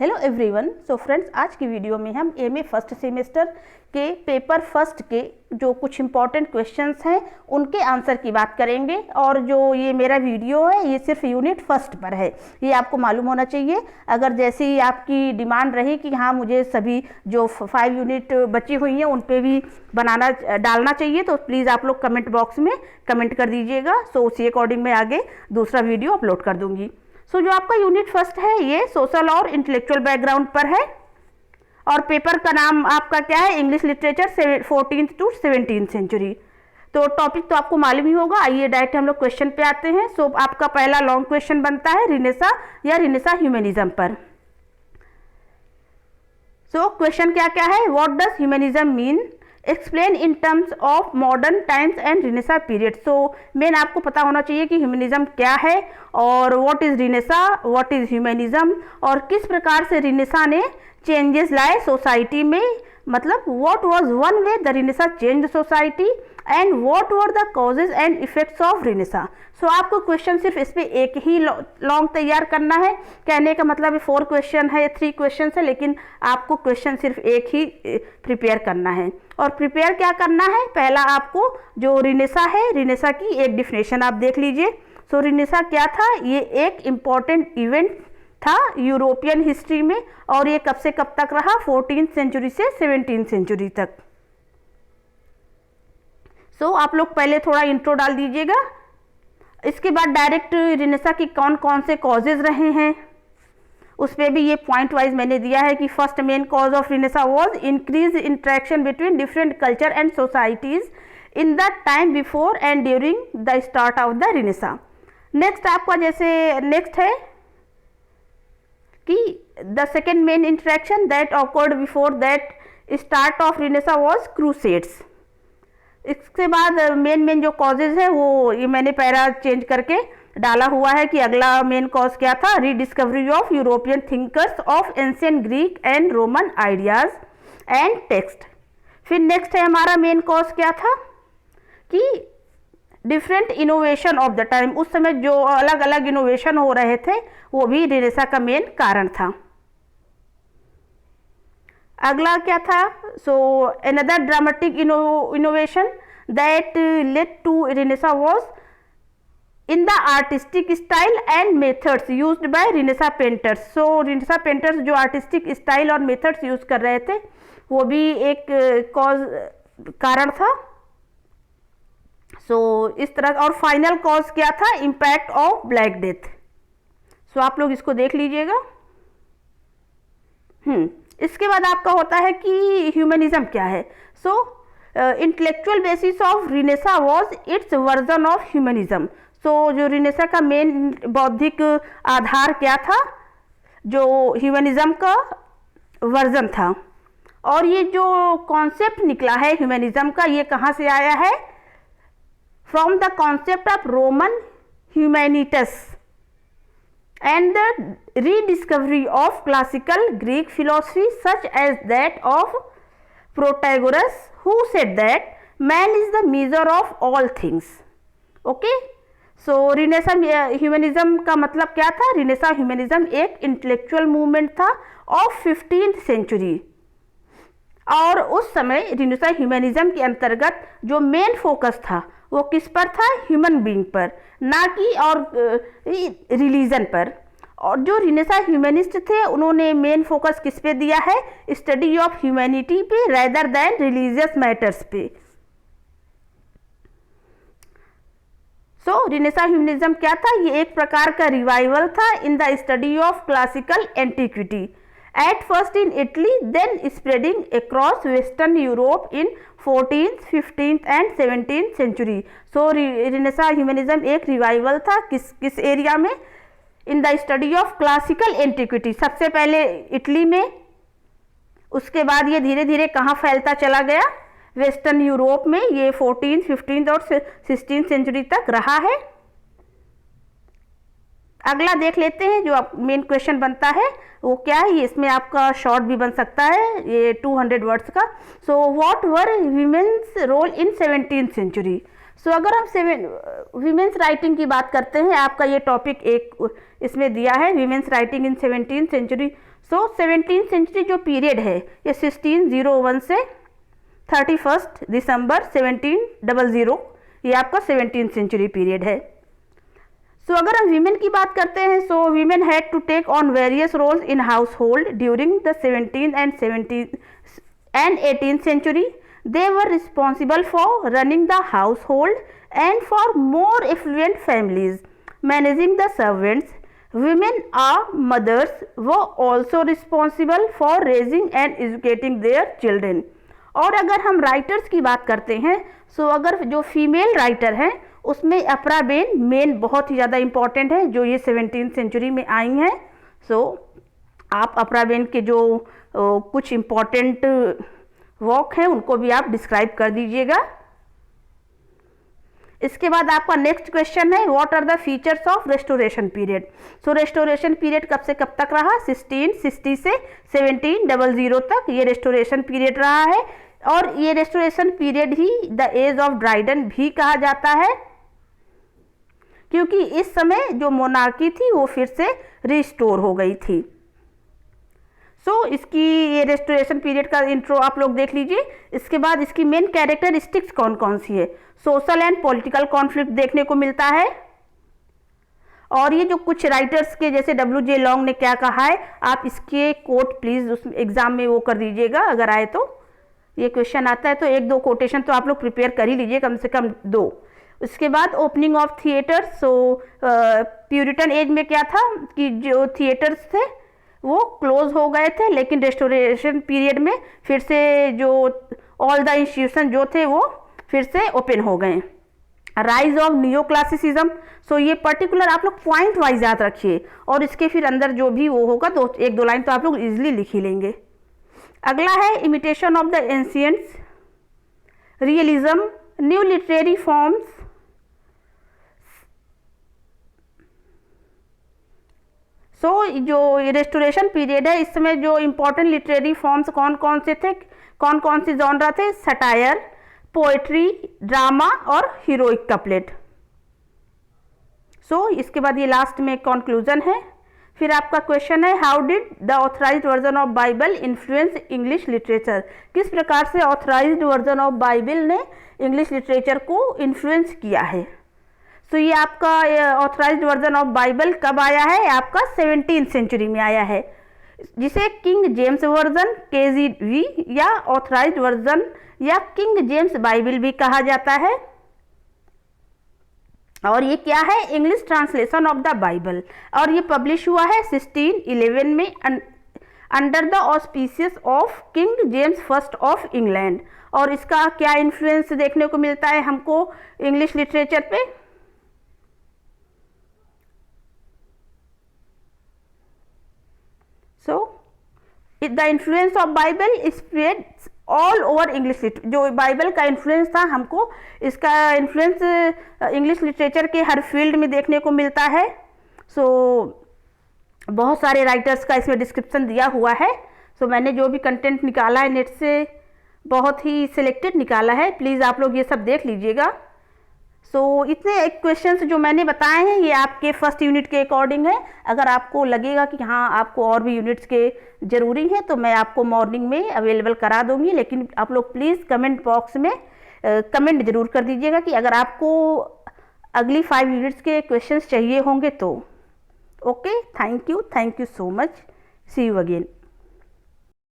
Hello everyone. So friends, आज की video में हम एमए फर्स्ट सेमेस्टर के पेपर फर्स्ट के जो कुछ इंपॉर्टेंट क्वेश्चंस हैं उनके आंसर की बात करेंगे। और जो ये मेरा वीडियो है ये सिर्फ यूनिट फर्स्ट पर है, ये आपको मालूम होना चाहिए। अगर जैसे ही आपकी डिमांड रही कि हाँ मुझे सभी जो 5 यूनिट बची हुई हैं उन पे भी डालना चाहिए तो प्लीज़ आप लोग कमेंट बॉक्स में कमेंट कर दीजिएगा। सो उसी अकॉर्डिंग मैं आगे दूसरा वीडियो अपलोड कर दूँगी। सो जो आपका यूनिट फर्स्ट है ये सोशल और इंटेलेक्चुअल बैकग्राउंड पर है और पेपर का नाम आपका क्या है, English literature 14th to 17th century. तो टॉपिक तो आपको मालूम ही होगा। आइए डायरेक्ट हम लोग क्वेश्चन पे आते हैं। सो आपका पहला लॉन्ग क्वेश्चन बनता है रिनेसा या रिनेसा ह्यूमनिज्म पर। सो क्वेश्चन क्या क्या है, what does humanism mean, explain in terms of modern times and renaissance period. So main आपको पता होना चाहिए कि ह्यूमनिज्म क्या है और what is renaissance, what is humanism और किस प्रकार से रिनेसा ने चेंजेस लाए सोसाइटी में। मतलब what was one way the renaissance change society and what were the causes and effects of renaissance. So आपको क्वेश्चन सिर्फ इस पर एक ही लॉन्ग तैयार करना है। कहने का मतलब 4 क्वेश्चन है, 3 क्वेश्चन है, लेकिन आपको क्वेश्चन सिर्फ एक ही प्रिपेयर करना है। और प्रिपेयर क्या करना है, पहला आपको जो रिनेसा है, रिनेसा की एक डिफिनेशन आप देख लीजिए। सो रिनेसा क्या था, ये एक इम्पॉर्टेंट इवेंट था यूरोपियन हिस्ट्री में और ये कब से कब तक रहा, 14th सेंचुरी से 17th सेंचुरी तक। सो आप लोग पहले थोड़ा इंट्रो डाल दीजिएगा, इसके बाद डायरेक्ट रिनेसा की कौन कौन से कॉजेज रहे हैं उस पर भी ये पॉइंट वाइज मैंने दिया है कि first main cause of renaissance was increase interaction between different culture and societies in the time before and during the start of the renaissance. Next आपका जैसे नेक्स्ट है कि the second main interaction that awkward before that start of renaissance was crusades. इसके बाद main जो causes है वो ये मैंने पैरा चेंज करके डाला हुआ है कि अगला मेन कॉज क्या था, rediscovery of European thinkers of ancient Greek and Roman ideas and text. फिर नेक्स्ट है हमारा मेन कॉज क्या था कि different innovation of the time, उस समय जो अलग अलग इनोवेशन हो रहे थे वो भी रिनेसा का मेन कारण था। अगला क्या था, so another dramatic innovation that led to renaissance was in the artistic style and methods used by renaissance painters. So renaissance painters जो आर्टिस्टिक स्टाइल और मेथड्स यूज कर रहे थे वो भी एक कारण था। सो इस तरह। और फाइनल कॉज क्या था, इम्पैक्ट ऑफ ब्लैक डेथ। सो आप लोग इसको देख लीजिएगा। इसके बाद आपका होता है कि ह्यूमनिज्म क्या है। So intellectual basis of renaissance was its version of humanism. So जो रिनेसा का मेन बौद्धिक आधार क्या था, जो ह्यूमनिज्म का वर्जन था। और ये जो कॉन्सेप्ट निकला है ह्यूमनिज्म का, ये कहाँ से आया है, from the concept of Roman humanitas and the rediscovery of classical Greek philosophy such as that of Protagoras, who said that man is the measure of all things. Okay, so renaissance humanism का मतलब क्या था, renaissance humanism एक intellectual movement था of 15th century. और उस समय renaissance humanism के अंतर्गत जो मेन फोकस था वो किस पर था, ह्यूमन बीइंग पर, ना कि और रिलीजन पर। और जो रिनेसा ह्यूमनिस्ट थे उन्होंने मेन फोकस किस पे दिया है, स्टडी ऑफ ह्यूमैनिटी पे रेदर देन रिलीजियस मैटर्स पे। सो रिनेसा ह्यूमनिज्म क्या था, ये एक प्रकार का रिवाइवल था in the study of classical antiquity at first in Italy, then spreading across Western Europe in 14th, 15th and 17th century. So renaissance humanism एक revival था किस एरिया में, in the study of classical antiquity. सबसे पहले Italy में, उसके बाद ये धीरे धीरे कहाँ फैलता चला गया, वेस्टर्न यूरोप में। ये 14th, 15th और 16th सेंचुरी तक रहा है। अगला देख लेते हैं जो मेन क्वेश्चन बनता है वो क्या है। ये इसमें आपका शॉर्ट भी बन सकता है, ये 200 वर्ड्स का। So what were women's role in 17th century. So अगर हम वीमेंस राइटिंग की बात करते हैं, आपका ये टॉपिक एक इसमें दिया है, women's writing in 17th century. So 17th century जो पीरियड है ये 1601 से 31 दिसंबर 1700, ये आपका 17th सेंचुरी पीरियड है। सो अगर हम वीमेन की बात करते हैं, so women had to take on various roles in household during the 17th and 18th century. They were responsible for running the household and for more affluent families, managing the servants. Women are mothers were also responsible for raising and educating their children. और अगर हम writers की बात करते हैं, सो अगर जो female writer हैं उसमें अपरा बेन मेन बहुत ही ज़्यादा इम्पॉर्टेंट है, जो ये 17th सेंचुरी में आई हैं। सो आप अपरा बेन के जो कुछ इम्पॉर्टेंट वर्क हैं उनको भी आप डिस्क्राइब कर दीजिएगा। इसके बाद आपका नेक्स्ट क्वेश्चन है, what are the features of restoration period. So restoration period कब से कब तक रहा? 1660 से 1700 तक ये रेस्टोरेशन पीरियड रहा है, और ये रेस्टोरेशन पीरियड ही द एज ऑफ ड्राइडन भी कहा जाता है, क्योंकि इस समय जो मोनार्की थी वो फिर से रिस्टोर हो गई थी। सो इसकी ये रेस्टोरेशन पीरियड का इंट्रो आप लोग देख लीजिए। इसके बाद इसकी मेन कैरेक्टरिस्टिक्स कौन कौन सी है? सोशल एंड पॉलिटिकल कॉन्फ्लिक्ट देखने को मिलता है, और ये जो कुछ राइटर्स के जैसे W.J. लॉन्ग ने क्या कहा है, आप इसके कोट प्लीज उस एग्जाम में वो कर दीजिएगा, अगर आए तो ये क्वेश्चन आता है तो एक दो कोटेशन तो आप लोग प्रिपेयर कर ही लीजिए, कम से कम 2। उसके बाद opening of theatre. So Puritan age में क्या था कि जो थिएटर्स थे वो क्लोज हो गए थे, लेकिन रेस्टोरेशन पीरियड में फिर से जो ऑल द इंस्टीट्यूशन जो थे वो फिर से ओपन हो गए। Rise of neoclassicism. So ये पर्टिकुलर आप लोग पॉइंट वाइज याद रखिए, और इसके फिर अंदर जो भी वो होगा तो एक दो लाइन तो आप लोग इजिली लिख ही लेंगे। अगला है imitation of the ancients, realism, new literary forms. So जो रेस्टोरेशन पीरियड है इसमें जो इम्पोर्टेंट लिटरेरी फॉर्म्स कौन कौन से थे, कौन कौन से जॉनरा थे? सटायर, पोएट्री, ड्रामा और हीरोइक कपलेट। सो इसके बाद ये लास्ट में कंक्लूजन है। फिर आपका क्वेश्चन है, how did the authorised version of Bible influence English literature. किस प्रकार से ऑथराइज्ड वर्जन ऑफ बाइबल ने इंग्लिश लिटरेचर को इन्फ्लुएंस किया है। तो ये आपका ऑथराइज्ड वर्जन ऑफ बाइबल कब आया है? आपका 17th सेंचुरी में आया है, जिसे किंग जेम्स वर्जन, KJV या ऑथराइज्ड वर्जन या किंग जेम्स बाइबल भी कहा जाता है। और ये क्या है? English translation of the Bible, और ये पब्लिश हुआ है 1611 में under the auspicious of king James first of England. और इसका क्या इन्फ्लुएंस देखने को मिलता है हमको इंग्लिश लिटरेचर पे? So the influence of Bible spread all over English. जो बाइबल का इन्फ्लुएंस था हमको इसका इन्फ्लुएंस इंग्लिश लिटरेचर के हर फील्ड में देखने को मिलता है। सो बहुत सारे राइटर्स का इसमें डिस्क्रिप्शन दिया हुआ है। सो मैंने जो भी कंटेंट निकाला है नेट से बहुत ही सिलेक्टेड निकाला है, प्लीज़ आप लोग ये सब देख लीजिएगा। सो इतने क्वेश्चंस जो मैंने बताए हैं ये आपके फर्स्ट यूनिट के अकॉर्डिंग है। अगर आपको लगेगा कि हाँ आपको और भी यूनिट्स के ज़रूरी हैं तो मैं आपको मॉर्निंग में अवेलेबल करा दूंगी, लेकिन आप लोग प्लीज़ कमेंट बॉक्स में कमेंट ज़रूर कर दीजिएगा कि अगर आपको अगली 5 यूनिट्स के क्वेश्चंस चाहिए होंगे तो। Okay, thank you so much, see you again.